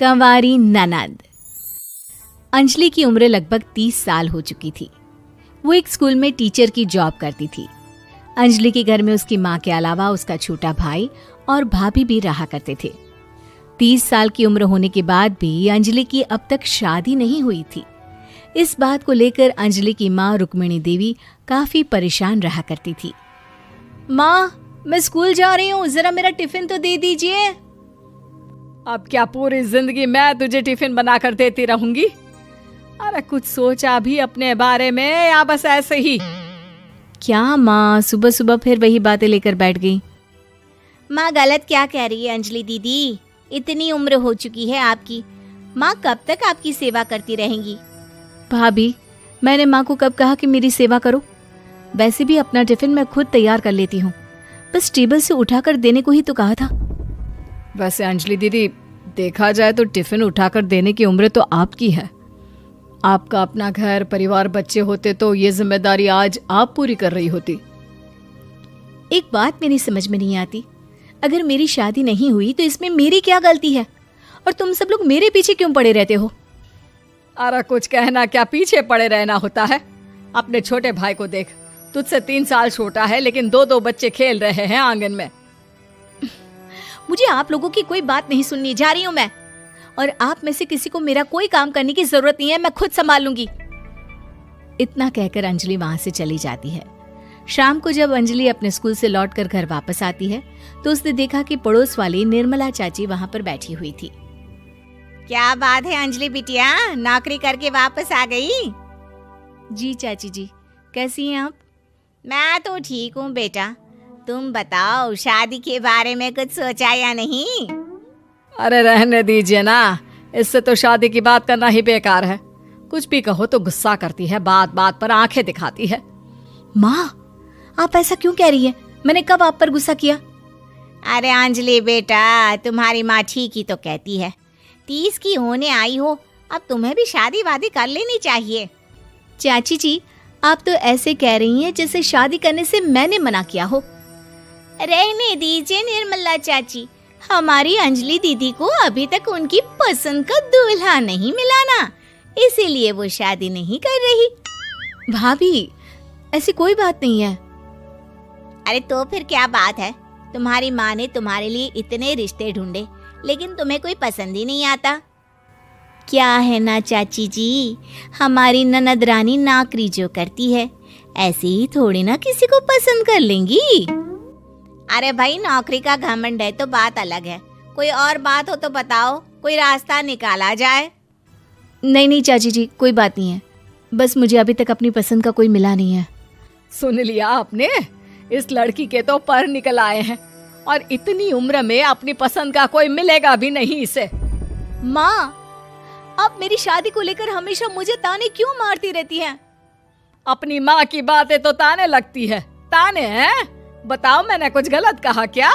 कंवारी ननद। अंजलि की उम्र लगभग 30 साल हो चुकी थी। वो एक स्कूल में टीचर की जॉब करती थी। अंजलि के घर में उसकी माँ के अलावा उसका छोटा भाई और भाभी भी रहा करते थे। 30 साल की उम्र होने के बाद भी अंजलि की अब तक शादी नहीं हुई थी। इस बात को लेकर अंजलि की माँ रुक्मिणी देवी काफी परेशान रहा करती थी। माँ, मैं स्कूल जा रही हूँ, जरा मेरा टिफिन तो दे दीजिए। अब क्या पूरी जिंदगी मैं तुझे टिफिन बनाकर देती रहूंगी? अरे कुछ सोचा भी अपने बारे में या बस ऐसे ही? क्या माँ, सुबह सुबह फिर वही बातें लेकर बैठ गई। माँ गलत क्या कह रही है अंजलि दीदी? इतनी उम्र हो चुकी है आपकी, माँ कब तक आपकी सेवा करती रहेंगी? भाभी, मैंने माँ को कब कहा कि मेरी सेवा करो? वैसे भी अपना टिफिन मैं खुद तैयार कर लेती हूँ, बस टेबल से उठाकर देने को ही तो कहा था। वैसे अंजलि दीदी, देखा जाए तो टिफिन उठाकर देने की उम्र तो आपकी है। आपका अपना घर परिवार बच्चे होते तो ये जिम्मेदारी आज आप पूरी कर रही होती। एक बात मेरी समझ में नहीं आती, अगर मेरी शादी नहीं हुई तो इसमें मेरी क्या गलती है और तुम सब लोग मेरे पीछे क्यों पड़े रहते हो? अरे कुछ कहना क्या पीछे पड़े रहना होता है? अपने छोटे भाई को देख, तुझसे 3 साल छोटा है लेकिन 2 बच्चे खेल रहे हैं आंगन में। मुझे आप लोगों की कोई बात नहीं सुननी, जा रही हूँ मैं। और आप में से किसी को मेरा कोई काम करने की जरूरत नहीं है, मैं खुद संभाल लूंगी। इतना कहकर अंजलि वहां से चली जाती है। शाम को जब अंजलि अपने स्कूल से लौटकर घर वापस आती है तो उसने देखा कि पड़ोस वाली निर्मला चाची वहां पर बैठी हुई थी। क्या बात है अंजलि बिटिया, नौकरी करके वापस आ गई? जी चाची जी, कैसी हैं आप? मैं तो ठीक हूँ बेटा, तुम बताओ शादी के बारे में कुछ सोचा या नहीं? अरे रहने दीजिए ना, इससे तो शादी की बात करना ही बेकार है। कुछ भी कहो तो गुस्सा करती है, बात बात पर आंखें दिखाती है। माँ, आप ऐसा क्यों कह रही हैं? मैंने कब आप पर गुस्सा किया? अरे अंजलि बेटा, तुम्हारी माँ ठीक ही तो कहती है। 30 की होने आई हो, अब तुम्हें भी शादी वादी कर लेनी चाहिए। चाची जी, आप तो ऐसे कह रही हैं जैसे शादी करने से मैंने मना किया हो। रहने दीजिए निर्मला चाची, हमारी अंजलि दीदी को अभी तक उनकी पसंद का दूल्हा नहीं मिला ना, इसीलिए वो शादी नहीं कर रही। भाभी, ऐसी कोई बात नहीं है। अरे तो फिर क्या बात है? तुम्हारी माँ ने तुम्हारे लिए इतने रिश्ते ढूंढे लेकिन तुम्हें कोई पसंद ही नहीं आता। क्या है ना चाची जी, हमारी ननद रानी नौकरी जो करती है ऐसे ही थोड़ी ना किसी को पसंद कर लेंगी। अरे भाई, नौकरी का घमंड है तो बात अलग है, कोई और बात हो तो बताओ, कोई रास्ता निकाला जाए। नहीं नहीं चाची जी, कोई बात नहीं है, बस मुझे अभी तक अपनी पसंद का कोई मिला नहीं है। सुन लिया आपने? इस लड़की के तो पर निकल आए हैं और इतनी उम्र में अपनी पसंद का कोई मिलेगा भी नहीं इसे। माँ, आप मेरी शादी को लेकर हमेशा मुझे ताने क्यों मारती रहती हैं? अपनी माँ की बातें तो ताने लगती है। ताने हैं? बताओ, मैंने कुछ गलत कहा क्या?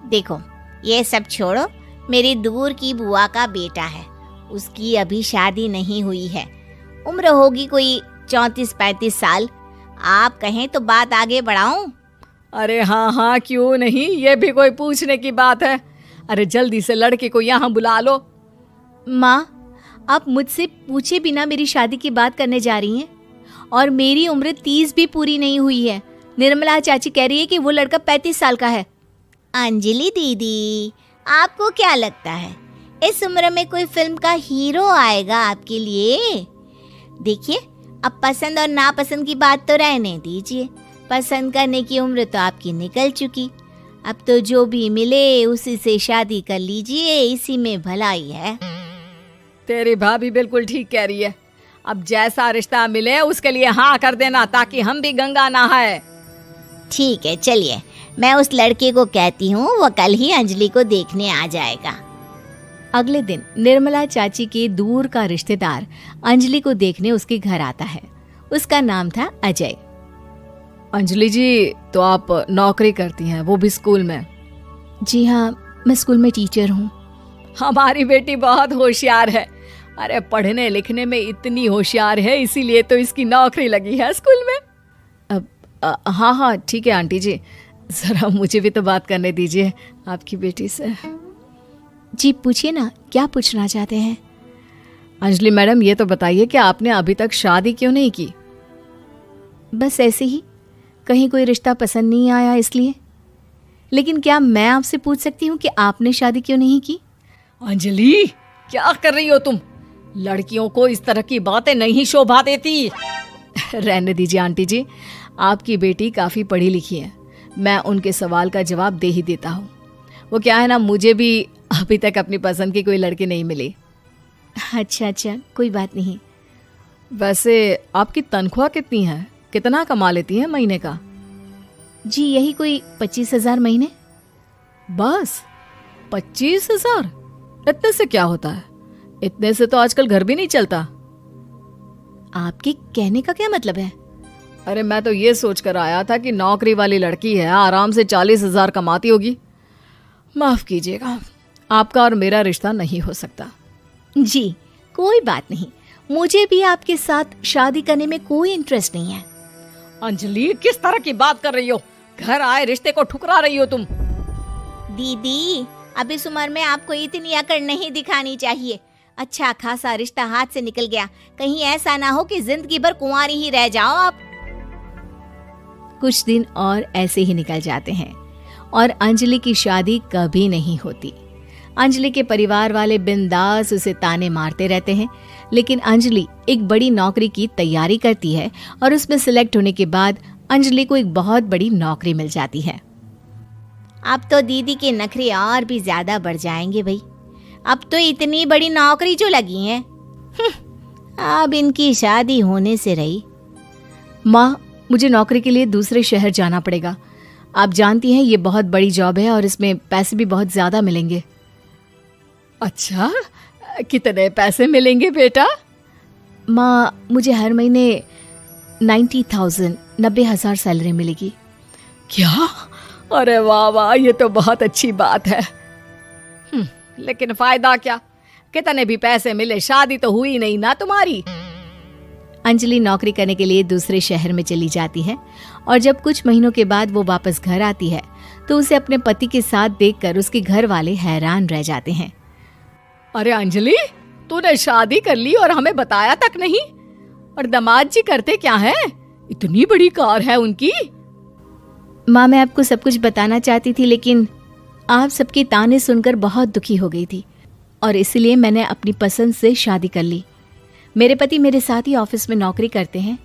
देखो, ये सब छोड़ो, मेरी दूर की बुआ का बेटा है, उसकी अभी शादी नहीं हुई है, उम्र होगी कोई 34-35 साल। आप कहें तो बात आगे बढ़ाऊं? अरे हाँ हाँ, क्यों नहीं, ये भी कोई पूछने की बात है। अरे जल्दी से लड़के को यहाँ बुला लो। माँ, आप मुझसे पूछे बिना मेरी शादी की बात करने जा रही हैं और मेरी उम्र 30 भी पूरी नहीं हुई है। निर्मला चाची कह रही है कि वो लड़का 35 साल का है। अंजलि दीदी, आपको क्या लगता है इस उम्र में कोई फिल्म का हीरो आएगा आपके लिए? देखिए, अब पसंद और नापसंद की बात तो रहने दीजिए, पसंद करने की उम्र तो आपकी निकल चुकी। अब तो जो भी मिले उसी से शादी कर लीजिए, इसी में भलाई है। तेरी भाभी बिल्कुल ठीक कह रही है। अब जैसा रिश्ता मिले उसके लिए हाँ कर देना, ताकि हम भी गंगा नहाए। ठीक है, चलिए मैं उस लड़के को कहती हूँ, वो कल ही अंजलि को देखने आ जाएगा। अगले दिन निर्मला चाची के दूर का रिश्तेदार अंजलि को देखने उसके घर आता है। उसका नाम था अजय। अंजलि जी, तो आप नौकरी करती हैं, वो भी स्कूल में? जी हाँ, मैं स्कूल में टीचर हूँ। हमारी बेटी बहुत होशियार है। अरे पढ़ने लिखने में इतनी होशियार है, इसीलिए तो इसकी नौकरी लगी है स्कूल में। हाँ हाँ ठीक है आंटी जी, ज़रा मुझे भी तो बात करने दीजिए आपकी बेटी से। जी पूछिए ना, क्या पूछना चाहते हैं? अंजलि मैडम, ये तो बताइए कि आपने अभी तक शादी क्यों नहीं की? बस ऐसे ही, कहीं कोई रिश्ता पसंद नहीं आया इसलिए। लेकिन क्या मैं आपसे पूछ सकती हूँ कि आपने शादी क्यों नहीं की? अंजलि, क्या कर रही हो तुम? लड़कियों को इस तरह की बातें नहीं शोभा देती। रहने दीजिए आंटी जी, आपकी बेटी काफ़ी पढ़ी लिखी है, मैं उनके सवाल का जवाब दे ही देता हूँ। वो क्या है ना, मुझे भी अभी तक अपनी पसंद की कोई लड़की नहीं मिली। अच्छा, कोई बात नहीं। वैसे आपकी तनख्वाह कितनी है? कितना कमा लेती हैं महीने का? जी यही कोई 25,000 महीने। बस 25,000? इतने से क्या होता है? इतने से तो आजकल घर भी नहीं चलता। आपके कहने का क्या मतलब है? अरे मैं तो ये सोच कर आया था कि नौकरी वाली लड़की है, आराम से 40,000 कमाती होगी। माफ कीजिएगा, आपका और मेरा रिश्ता नहीं हो सकता। जी कोई बात नहीं, मुझे भी आपके साथ शादी करने में कोई इंटरेस्ट नहीं है। अंजलि, किस तरह की बात कर रही हो? घर आए रिश्ते को ठुकरा रही हो तुम। दीदी, अब इस उम्र में आपको इतनी अकड़ नहीं दिखानी चाहिए। अच्छा खासा रिश्ता हाथ से निकल गया, कहीं ऐसा ना हो कि जिंदगी भर कुंवारी ही रह जाओ आप। कुछ दिन और ऐसे ही निकल जाते हैं और अंजलि की शादी कभी नहीं होती। अंजलि के परिवार वाले बिंदास उसे ताने मारते रहते हैं, लेकिन अंजलि एक बड़ी नौकरी की तैयारी करती है और उसमें सिलेक्ट होने के बाद अंजलि को एक बहुत बड़ी नौकरी मिल जाती है। अब तो दीदी के नखरे और भी ज्यादा बढ़ जाएंगे भाई। अब तो इतनी बड़ी नौकरी जो लगी है, अब इनकी शादी होने से रही। माँ, मुझे नौकरी के लिए दूसरे शहर जाना पड़ेगा। आप जानती हैं ये बहुत बड़ी जॉब है और इसमें पैसे भी बहुत ज्यादा मिलेंगे। अच्छा, कितने पैसे मिलेंगे बेटा? माँ, मुझे हर महीने 90,000 सैलरी मिलेगी। क्या? अरे वाह वाह, ये तो बहुत अच्छी बात है। लेकिन फायदा क्या? कितने भी पैसे मिले, शादी तो हुई नहीं ना तुम्हारी। अंजलि नौकरी करने के लिए दूसरे शहर में चली जाती है और जब कुछ महीनों के बाद वो वापस घर आती है तो उसे अपने पति के साथ देखकर उसके घर वाले हैरान रह जाते हैं। अरे अंजलि, तूने शादी कर ली और हमें बताया तक नहीं। और दामाद जी करते क्या है? इतनी बड़ी कार है उनकी। माँ, मैं आपको सब कुछ बताना चाहती थी, लेकिन आप सबके ताने सुनकर बहुत दुखी हो गई थी और इसलिए मैंने अपनी पसंद से शादी कर ली। मेरे पति मेरे साथ ही ऑफिस में नौकरी करते हैं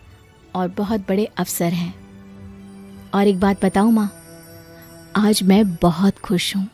और बहुत बड़े अफसर हैं। और एक बात बताऊं माँ, आज मैं बहुत खुश हूँ।